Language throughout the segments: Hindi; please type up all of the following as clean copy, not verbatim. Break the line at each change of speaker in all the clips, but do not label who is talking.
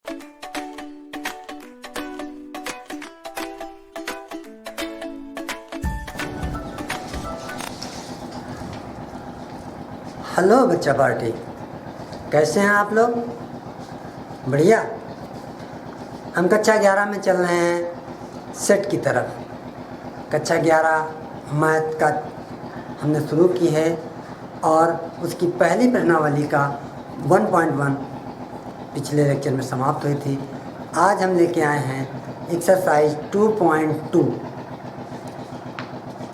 हेलो बच्चा पार्टी, कैसे हैं आप लोग? बढ़िया। हम कक्षा 11 में चल रहे हैं सेट की तरफ। कक्षा 11 मैथ का हमने शुरू की है और उसकी पहली प्रश्नावली का 1.1 पिछले लेक्चर में समाप्त हुई थी। आज हम लेके आए हैं एक्सरसाइज 2.2।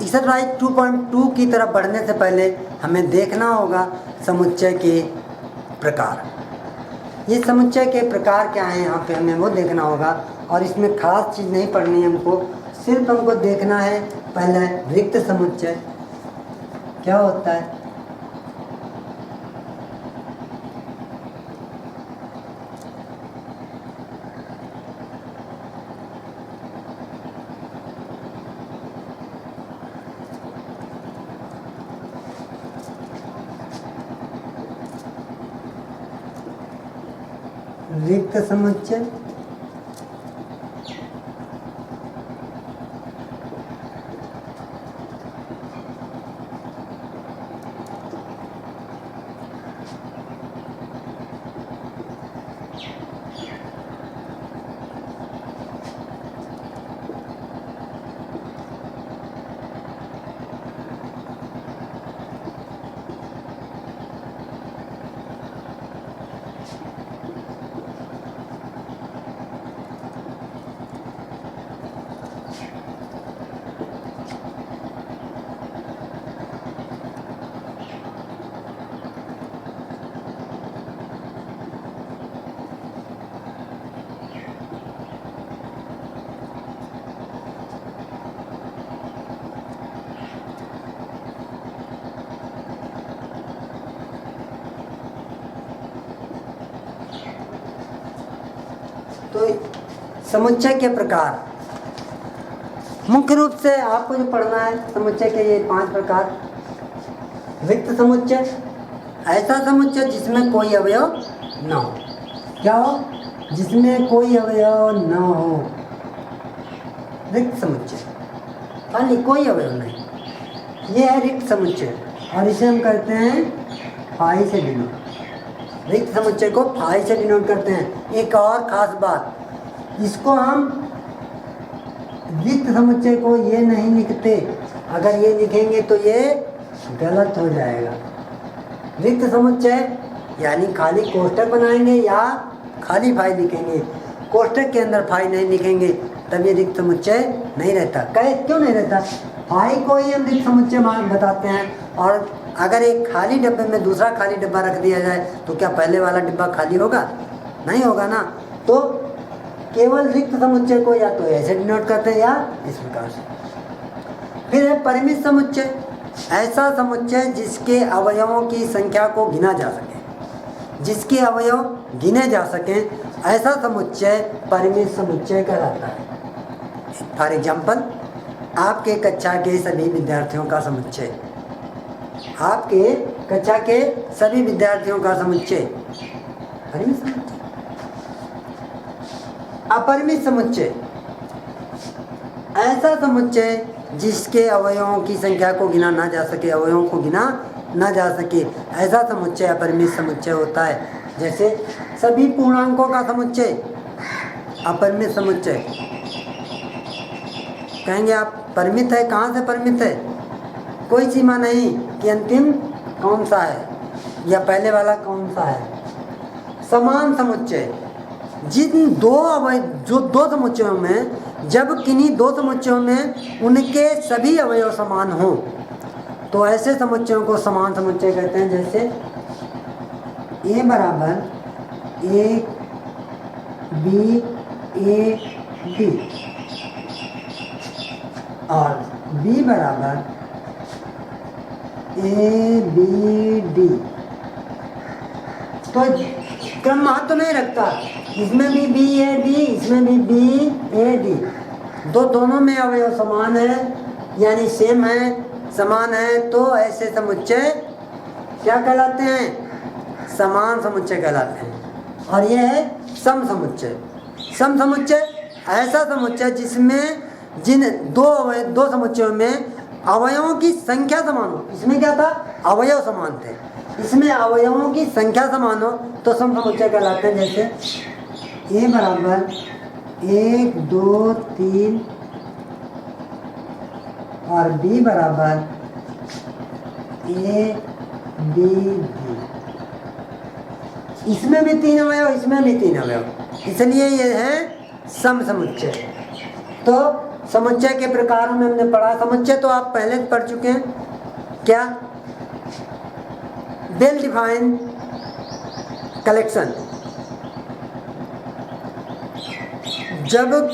एक्सरसाइज 2.2 की तरफ बढ़ने से पहले हमें देखना होगा समुच्चय के प्रकार। ये समुच्चय के प्रकार क्या हैं यहाँ पे हमें वो देखना होगा, और इसमें खास चीज़ नहीं पढ़नी है हमको, सिर्फ हमको देखना है पहले रिक्त समुच्चय क्या होता है। रिक्त समुच्चय तो समुच्चय के प्रकार मुख्य रूप से आपको जो पढ़ना है समुच्चय के ये 5 प्रकार। रिक्त समुच्चय, ऐसा समुच्चय जिसमें कोई अवयव न हो। क्या हो? जिसमें कोई अवयव न हो, रिक्त समुच्चय। खाली कोई अवयव नहीं, ये है रिक्त समुच्चय, और इसे हम करते हैं फाई से डिनोट। रिक्त समुच्चय को फाई से डिनोट करते हैं। एक और ख़ास बात, इसको हम रिक्त समुच्चय को ये नहीं लिखते, अगर ये लिखेंगे तो ये गलत हो जाएगा। रिक्त समुच्चय यानी खाली कोष्ठक बनाएंगे या खाली फाई लिखेंगे, कोष्ठक के अंदर फाई नहीं लिखेंगे, तब ये रिक्त समुच्चय नहीं रहता। क्यों नहीं रहता? फाई को ही हम रिक्त समुच्चय बताते हैं। और अगर एक खाली डब्बे में दूसरा खाली डब्बा रख दिया जाए तो क्या पहले वाला डिब्बा खाली होगा? नहीं होगा ना। तो केवल रिक्त समुच्चय को या तो ऐसे डिनोट करते हैं या इस प्रकार से। फिर है परिमित समुच्चय, ऐसा समुच्चय जिसके अवयवों की संख्या को गिना जा सके। जिसके अवयव गिने जा सकें, ऐसा समुच्चय परिमित समुच्चय कहलाता है। फॉर एग्जाम्पल, आपके कक्षा के सभी विद्यार्थियों का समुच्चय, आपके कक्षा के सभी विद्यार्थियों का समुच्चय परिमित समुच्चय। अपरिमित समुच्चय, ऐसा समुच्चय जिसके अवयवों की संख्या को गिना ना जा सके, अवयवों को गिना ना जा सके, ऐसा समुच्चय अपरिमित समुच्चय होता है। जैसे सभी पूर्णांकों का समुच्चय अपरिमित समुच्चय। कहेंगे आप परिमित है, कहाँ से परिमित है? कोई सीमा नहीं कि अंतिम कौन सा है या पहले वाला कौन सा है। समान समुच्चय, जिन दो समुच्चयों में, जब किन्हीं दो समुच्चयों में उनके सभी अवयव समान हों तो ऐसे समुच्चयों को समान समुच्चय कहते हैं। जैसे ए बराबर ए बी ए डी और बी बराबर ए बी डी। तो क्रम महत्व नहीं रखता, इसमें भी बी ए डी, इसमें भी बी ए डी। दोनों में अवयव समान है, यानी सेम है, समान है, तो ऐसे समुच्चय क्या कहलाते हैं? समान समुच्चय कहलाते हैं। और ये है सम समुच्चय। सम समुच्चय ऐसा समुच्चय जिसमें जिन दो समुच्चयों में अवयवों की संख्या समान हो। इसमें क्या था, अवयव समान थे, इसमें अवयवों की संख्या समान हो तो सम समुच्चय कहलाते हैं। जैसे ए बराबर 1 2 3 और बी बराबर ए बी बी, इसमें भी 3 अवयव, इसमें भी 3 अवयव, इसलिए ये है सम समुच्चय। तो समुच्चय के प्रकार में हमने पढ़ा। समुच्चय तो आप पहले पढ़ चुके हैं। क्या, वेल डिफाइंड कलेक्शन। जब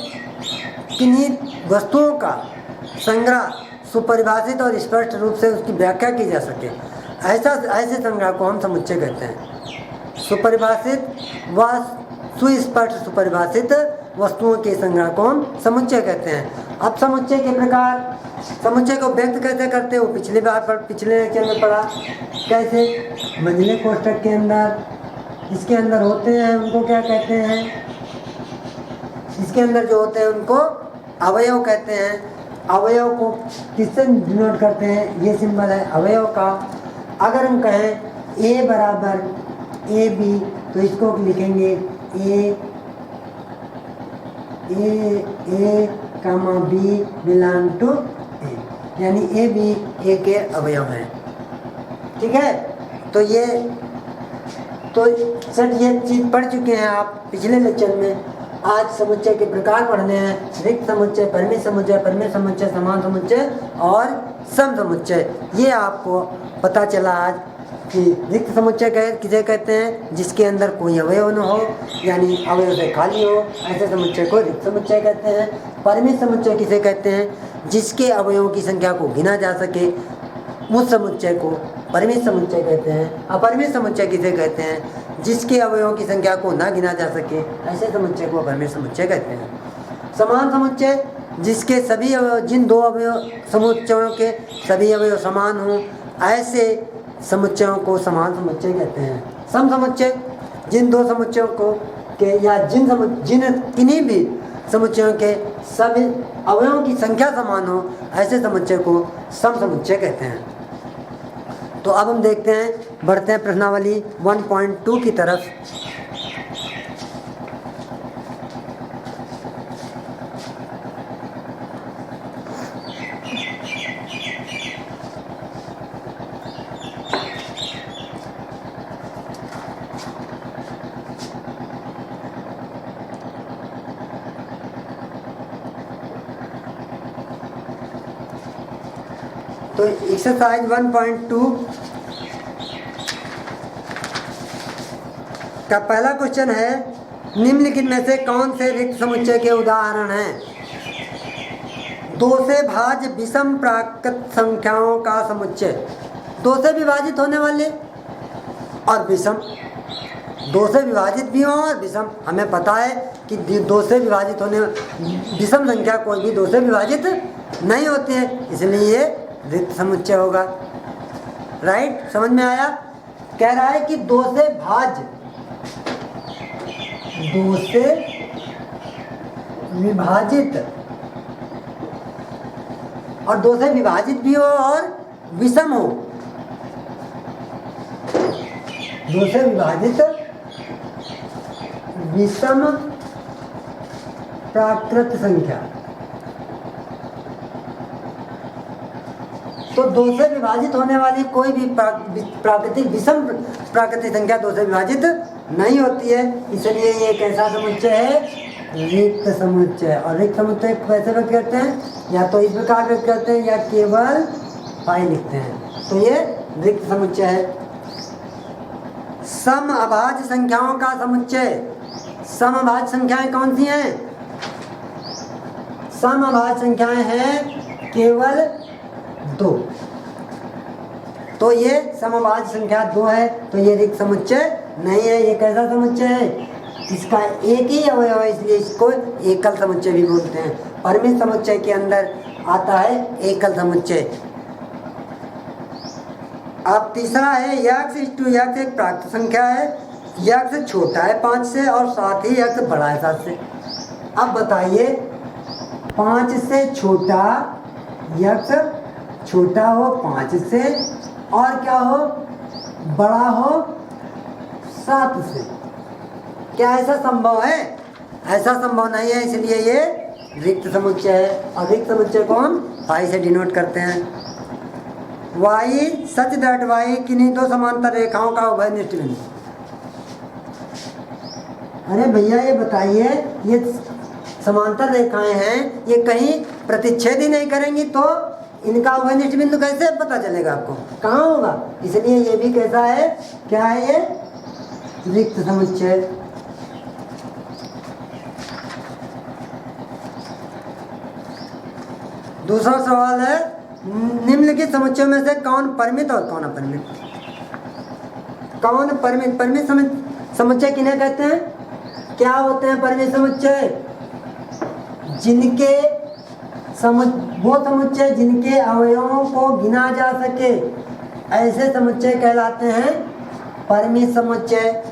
किन्हीं वस्तुओं का संग्रह सुपरिभाषित और स्पष्ट रूप से उसकी व्याख्या की जा सके, ऐसे संग्रह को हम समुच्चय कहते हैं। सुपरिभाषित व सुस्पष्ट सुपरिभाषित वस्तुओं के संग्रह को हम समुच्चय कहते हैं। अब समुच्चय के प्रकार, समुच्चय को व्यक्त कैसे करते हैं वो पिछले लेक्चर में पढ़ा। कैसे, मंझले कोष्ठक के अंदर, इसके अंदर होते हैं उनको क्या कहते हैं, इसके अंदर जो होते हैं उनको अवयव कहते हैं। अवयव को किससे डिनोट करते हैं, ये सिंबल है अवयव का। अगर हम कहें ए बराबर ए बी तो इसको लिखेंगे ए कामा बी बिलोंग टू ए, यानी ए बी ए के अवयव हैं। ठीक है, तो ये सर ये चीज़ पढ़ चुके हैं आप पिछले लेक्चर में। आज समुच्चय के प्रकार पढ़ने हैं, रिक्त समुच्चय, परिमित समुच्चय, परिमित समुच्चय, समान समुच्चय और सम समुच्चय। ये आपको पता चला आज कि रिक्त समुच्चय किसे कहते हैं, जिसके अंदर कोई अवयव न हो, यानी अवयव से खाली हो, ऐसे समुच्चय को रिक्त समुच्चय कहते हैं। परिमित समुच्चय किसे कहते हैं, जिसके अवयवों की संख्या को गिना जा सके, उस समुच्चय को परिमित समुच्चय कहते हैं। अपरिमित समुच्चय किसे कहते हैं, जिसके अवयवों की संख्या को ना गिना जा सके, ऐसे समुच्चय को अपरिमित समुच्चय कहते हैं। समान समुच्चय जिसके सभी अवयव, जिन दो अवयव समुच्चयों के सभी अवयव समान हों, ऐसे समुच्चयों को समान समुच्चय कहते हैं। सम समुच्चय जिन दो समुच्चयों को के या जिन किन्हीं भी समुच्चयों के सभी अवयवों की संख्या समान हो, ऐसे समुच्चय को सम समुच्चय कहते हैं। तो अब हम देखते हैं, बढ़ते हैं प्रश्नावली 1.2 की तरफ। तो एक्सरसाइज 1.2 का पहला क्वेश्चन है, निम्नलिखित में से कौन से रिक्त समुच्चय के उदाहरण हैं। 2 से भाज्य विषम प्राकृत संख्याओं का समुच्चय। 2 से विभाजित होने वाले और विषम, 2 से विभाजित भी हो और विषम। हमें पता है कि 2 से विभाजित होने विषम संख्या कोई भी 2 से विभाजित नहीं होती है, इसलिए ये रिक्त समुच्चय होगा। राइट, समझ में आया। कह रहा है कि 2 से भाज्य, 2 से विभाजित और 2 से विभाजित भी हो और विषम हो। 2 से विभाजित विषम प्राकृत संख्या। तो 2 से विभाजित होने वाली कोई भी प्राकृतिक विषम प्राकृतिक संख्या 2 से विभाजित नहीं होती है, इसलिए ये कैसा समुच्चय है, रिक्त समुच्चय। और रिक्त समुच्चय कैसे व्यक्त करते हैं, या तो इस प्रकार व्यक्त करते हैं या केवल पाई लिखते हैं, तो ये रिक्त समुच्चय है। सम अभाज्य संख्याओं का समुच्चय। सम अभाज्य संख्याएं कौन सी हैं, सम अभाज्य संख्याएं हैं केवल 2। तो ये समभाज्य संख्या 2 है, तो ये रिक्त समुच्चय नहीं है। ये कैसा समुच्चय है, इसका एक ही अवयव है, इसलिए इसको एकल समुच्चय भी बोलते हैं। परिमित समुच्चय के अंदर आता है एकल समुच्चय। अब तीसरा है यक्ष। एक प्राकृत संख्या है, x छोटा है 5 से और साथ ही x बड़ा है 7 से। अब बताइए 5 से छोटा x छोटा हो 5 से और क्या हो बड़ा हो 7 से। क्या ऐसा संभव है? ऐसा संभव नहीं है, इसलिए ये रिक्त समुच्चय है। और रिक्त समुच्चय को हम फाई से डिनोट करते हैं। y सच दैट y किन्हीं दो समांतर रेखाओं का उभयनिष्ठ बिंदु। अरे भैया ये बताइए, ये समांतर रेखाएं हैं, ये कहीं प्रतिच्छेद ही नहीं करेंगी तो इनका उभयनिष्ठ बिंदु कैसे पता चलेगा आपको? कहाँ होगा? इसलिए ये भी कैसा है? क्या है ये? रिक्त समुच्चय। दूसरा सवाल है, निम्नलिखित समुच्चयों में से कौन परिमित और कौन अपरिमित? कौन परिमित? परिमित समुच्चय किन्हें कहते हैं? क्या होते हैं परिमित समुच्चय? जिनके वो समुच्चय जिनके अवयवों को गिना जा सके, ऐसे समुच्चय कहलाते हैं परिमित समुच्चय।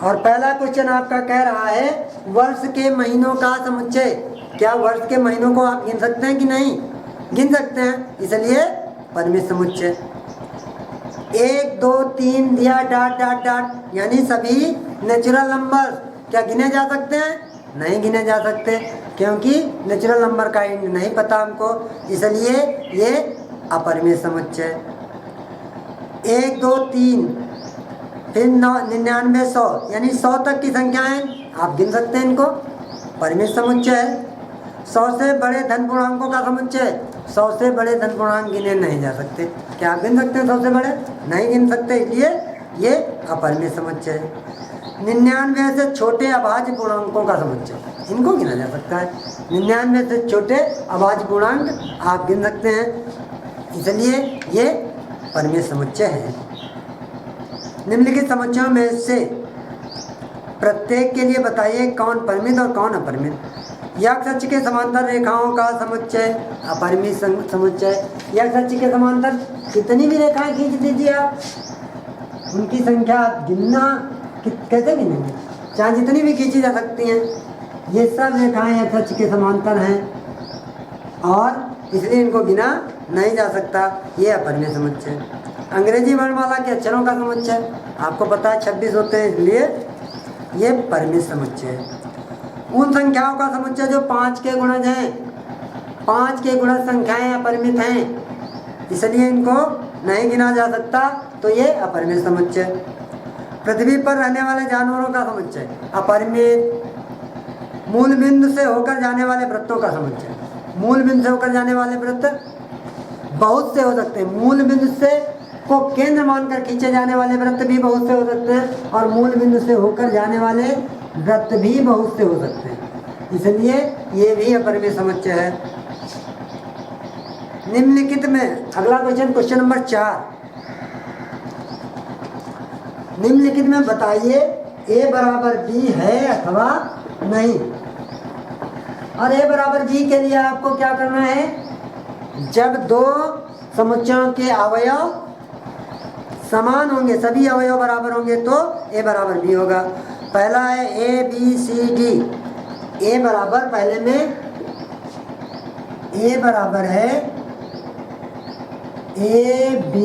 और पहला क्वेश्चन आपका कह रहा है वर्ष के महीनों का समुच्चय। क्या वर्ष के महीनों को आप गिन सकते हैं कि नहीं? गिन सकते हैं, इसलिए परिमित समुच्चय। 1 2 3 दिया डॉट डॉट डॉट, यानी सभी नेचुरल नंबर क्या गिने जा सकते हैं? नहीं गिने जा सकते, क्योंकि नेचुरल नंबर का इंड नहीं पता हमको, इसलिए ये अपरिमित समुच्चय। 1 2 3 फिर 99 100, यानी 100 तक की संख्याएं आप गिन सकते हैं, इनको परिमित समुच्चय है। 100 से बड़े धन पूर्णांकों का समुच्चय। 100 से बड़े धन पूर्णांक गिने नहीं जा सकते। क्या आप गिन सकते हैं 100 से बड़े? नहीं गिन सकते, इसलिए ये अपरिमित समुच्चय है। 99 से छोटे अभाज्य पूर्णांकों का समुच्चय, इनको गिना जा सकता है। 99 से छोटे अभाज्य पूर्णांक आप गिन सकते हैं, इसलिए ये परिमित समुच्चय है। निम्नलिखित समुच्चयों में से प्रत्येक के लिए बताइए कौन परिमित और कौन अपरिमित। x अक्ष के समांतर रेखाओं का समुच्चय अपरिमित समुच्चय। x अक्ष के समांतर कितनी भी रेखाएं खींच दीजिए आप, उनकी संख्या गिनना कैसे गिनेंगे? चाहे जितनी भी खींची जा सकती हैं, ये सब रेखाएं x अक्ष के समांतर हैं और इसलिए इनको गिना नहीं जा सकता। ये अपरिमित समुच्चय। अंग्रेजी वर्णमाला के अक्षरों का समुच्चय आपको पता है 26 होते हैं, इसलिए ये परिमित समुच्चय है। उन संख्याओं का समुच्चय जो 5 के गुणज हैं, 5 के गुणज संख्याएं अपरिमित हैं, इसलिए इनको नहीं गिना जा सकता, तो ये अपरिमित समुच्चय। पृथ्वी पर रहने वाले जानवरों का समुच्चय अपरिमित। मूल बिंदु से होकर जाने वाले वृत्तों का समुच्चय। मूल बिंदु से होकर जाने वाले वृत्त बहुत से हो सकते हैं। मूल बिंदु से को केंद्र मानकर खींचे जाने वाले वृत्त भी बहुत से हो सकते हैं और मूल बिंदु से होकर जाने वाले वृत्त भी बहुत से हो सकते हैं, इसलिए ये भी अपरिमित समुच्चय है। निम्नलिखित में अगला क्वेश्चन नंबर 4। निम्नलिखित में बताइए a बराबर b है अथवा नहीं। और a बराबर b के लिए आपको क्या करना है? जब दो समुच्चयों के अवयव समान होंगे, सभी अवयव बराबर होंगे, तो a बराबर b होगा। पहला है a b c d। a बराबर, पहले में a बराबर है a b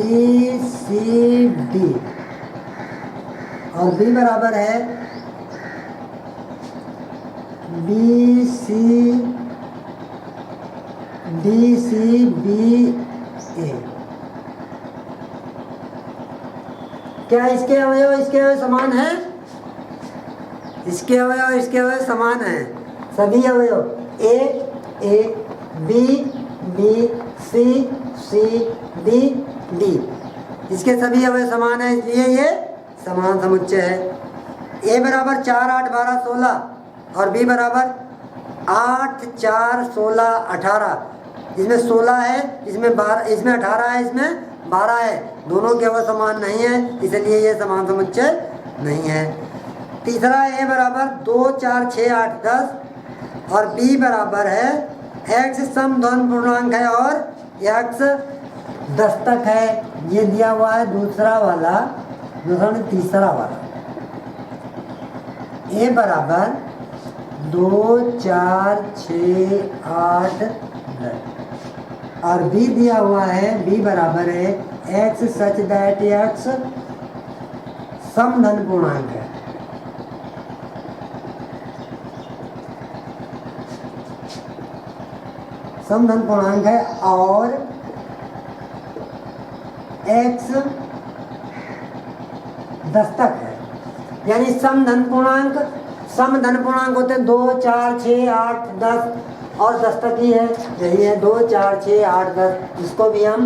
c d और b बराबर है b c d c b a। क्या इसके अवयव समान है? इसके अवयव समान हैं। सभी अवयव a b c d d, इसके सभी अवयव समान हैं, इसलिए ये समान समुच्चय है। a बराबर 4 8 12 16 और b बराबर 8 4 16 18। इसमें 16 है, इसमें 12, इसमें 18 है, इसमें 12 है। दोनों के अवयव समान नहीं है, इसलिए ये समान समुच्चय नहीं है। तीसरा a बराबर 2 4 6 8 10 और b बराबर है x सम धन पूर्णांक है और x 10 तक है। ये दिया हुआ है दूसरा नहीं, तीसरा वाला। ए बराबर 2 4 6 8 10 और बी दिया हुआ है, बी बराबर है एक्स सच दैट एक्स समधन पूर्णांक है। समधन पूर्णांक है और x 10 तक है, यानी समधन पूर्णांक होते हैं 2 4 6 8 10 और 10 तक ही है, यही है 2 4 6 8 10। इसको भी हम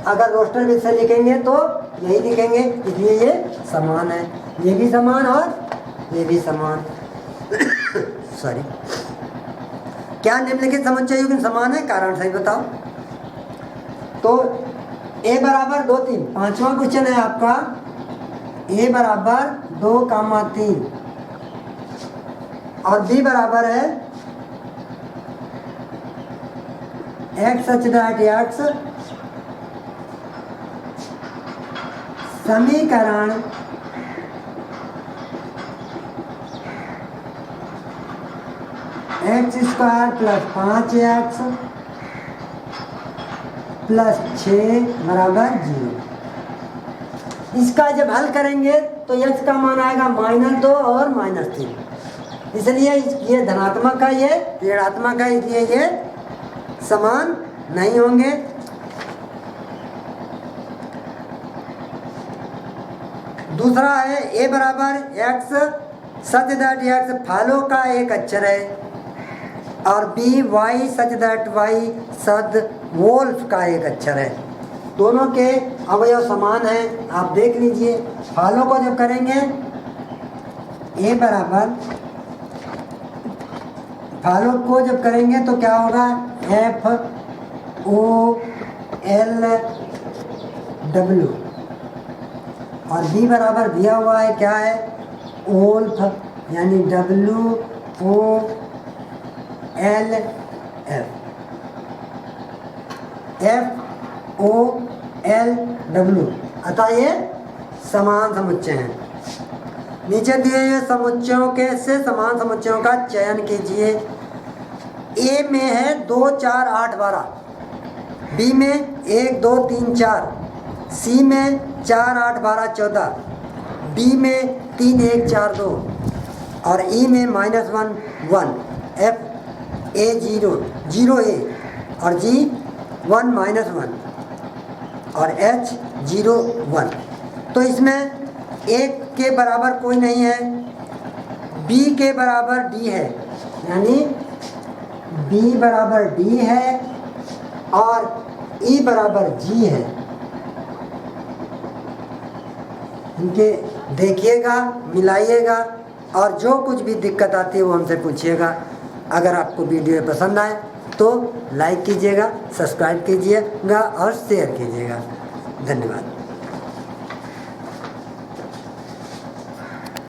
अगर रोस्टर में से लिखेंगे तो यही लिखेंगे, इसलिए ये समान है, ये भी समान और ये भी समान। सॉरी, क्या निम्नलिखित समुच्चय युग्म समान है? कारण सही बताओ। तो a बराबर 2 3, पांचवा क्वेश्चन है आपका, a बराबर 2 3 और b बराबर है x सच दैट x समीकरण x square plus 5x plus 6 बराबर 0। इसका जब हल करेंगे तो x का मान आएगा -2 और -3, इसलिए ये धनात्मक है, ये ऋणात्मक है, इसलिए ये समान नहीं होंगे। दूसरा है a बराबर x सच दैट x फलों का एक अक्षर है और b y such that y सद वोल्फ का एक अक्षर है। दोनों के अवयव समान हैं, आप देख लीजिए। फलों को जब करेंगे a बराबर, फलों को जब करेंगे तो क्या होगा F O L W और b बराबर दिया हुआ है क्या है ओल्फ, यानी FOLF, अतः ये समान समुच्चय हैं। नीचे दिए हुए समुच्चयों के से समान समुच्चयों का चयन कीजिए। ए में है 2 4 8 12, बी में 1 2 3 4, सी में 4 8 12 14, डी में 3 1 4 2 और ई में -1 1, F A 0 0 A और G 1 -1 और H 0 1। तो इसमें एक के बराबर कोई नहीं है, B के बराबर D है, यानी B बराबर D है और E बराबर G है। इनके देखिएगा, मिलाइएगा और जो कुछ भी दिक्कत आती है वो हमसे पूछिएगा। अगर आपको वीडियो पसंद आए तो लाइक कीजिएगा, सब्सक्राइब कीजिएगा और शेयर कीजिएगा। धन्यवाद।